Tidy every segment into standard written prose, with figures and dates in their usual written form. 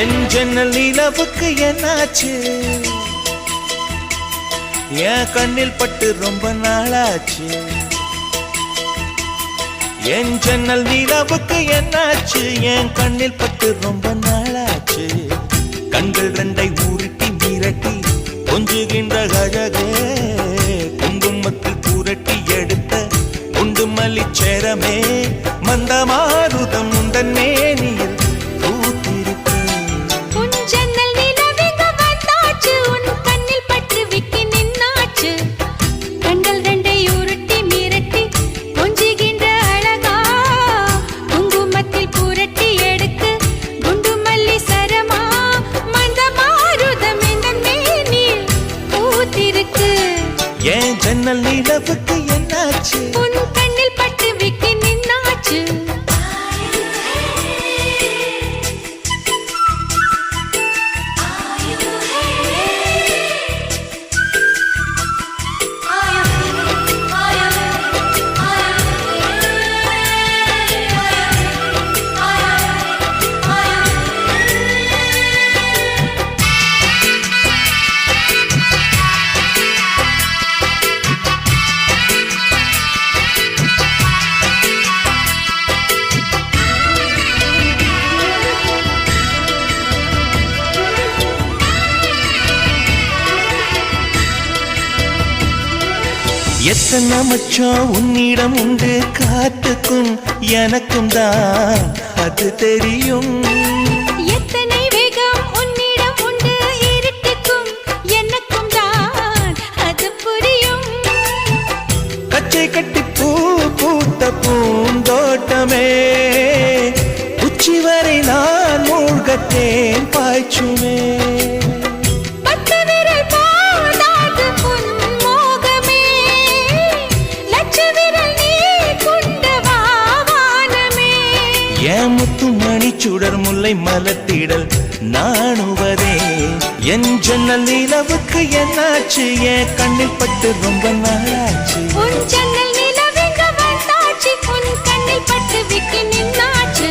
என் ஜன்னல் நிலவுக்கு என்னாச்சு? என் கண்ணில் பட்டு ரொம்ப நாளாச்சு. என் ஜன்னல் நிலவுக்கு என்னாச்சு? என் கண்ணில் பட்டு ரொம்ப நாளாச்சு. கண்கள் ரெண்டை உருட்டி மிரட்டி கொஞ்சுகின்ற அழகே, குங்குமத்தில் புரட்டி எடுத்த குண்டு மல்லிச்சேரமே, மந்தமாருதம் உந்தன் மேனியில் பூத்திருக்கு. உன் ஜன்னல் நிலவுக்கு வந்தாச்சு, உன் கண்ணில் பட்டு விக்கி நின்னாச்சு. கண்கள் ரெண்டை உருட்டி மிரட்டி கொஞ்சுகின்ற அழகா, குங்குமத்தில் புரட்டி எடுத்து குண்டு மல்லி சரமா, மந்தமாருதம் உந்தன் மேனியில் பூத்திருக்கு. என் ஜன்னல் நிலவுக்கு என்னாச்சு? உன் கண்ணில் பட்டு விக்கி நின்னாச்சு. எத்தனை மச்சம் உன்னிடம் உண்டு, காத்துக்கும் எனக்கும் தான் அது தெரியும். எத்தனை வேகம் உன்னிடம் உண்டு, இருட்டுக்கும் எனக்கும் தான் அது புரியும். கச்சை கட்டி பூ பூத்த பூந்தோட்டமே, உச்சி வரை நான் மூழ்கத்தேன் பாய்ச்சுமே. முத்துமணி சுடர் முல்லை மலத்திடல் நாணுவதே, என் ஜன்னல் நிலவுக்கு என்னாச்சு? என் கண்ணில் பட்டு ரொம்ப நாளாச்சு. உன் ஜன்னல் நிலவுக்கு வந்தாச்சு, உன் கண்ணில் பட்டு விக்கி நின்னாச்சு.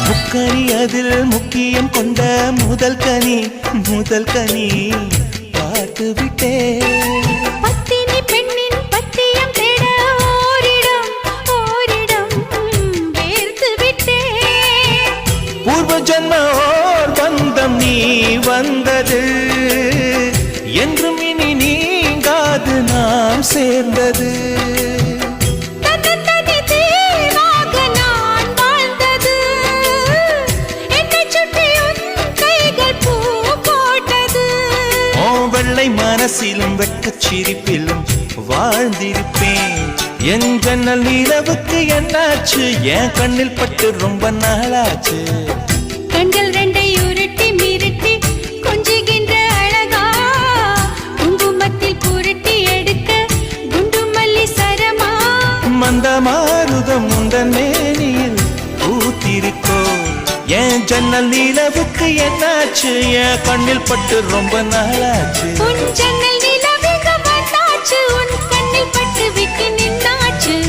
முக்கனி அதில் முக்கியம் கொண்ட முதல் கனி, முதல் கனி பார்த்து விட்டே. பத்தினி பெண்ணின் பத்தியம் தேட ஓரிடம் ஓரிடம் வேர்த்து விட்டே. பூர்வ ஜன்ம ஓர் பந்தம் நீ வந்தது, என்றும் இனி நீங்காது நாம் சேர்ந்தது. மனசிலும் வெட்கச் சிரிப்பிலும் வாழ்ந்திருப்பேன். என் ஜன்னல் நிலவுக்கு என்னாச்சு? என் கண்ணில் பட்டு ரொம்ப நாளாச்சு. கண்கள் ரெண்டை உருட்டி மிரட்டி கொஞ்சுகின்ற அழகா, குங்குமத்தில் புரட்டி எடுக்க குண்டு மல்லி சரமா, மந்தமாருதம் உந்தன் மேனியில் பூத்திருக்கோ. என் ஜன்னல் நிலவுக்கு என்னாச்சு? என் கண்ணில் பட்டு ரொம்ப நாளாச்சு. உன் ஜன்னல்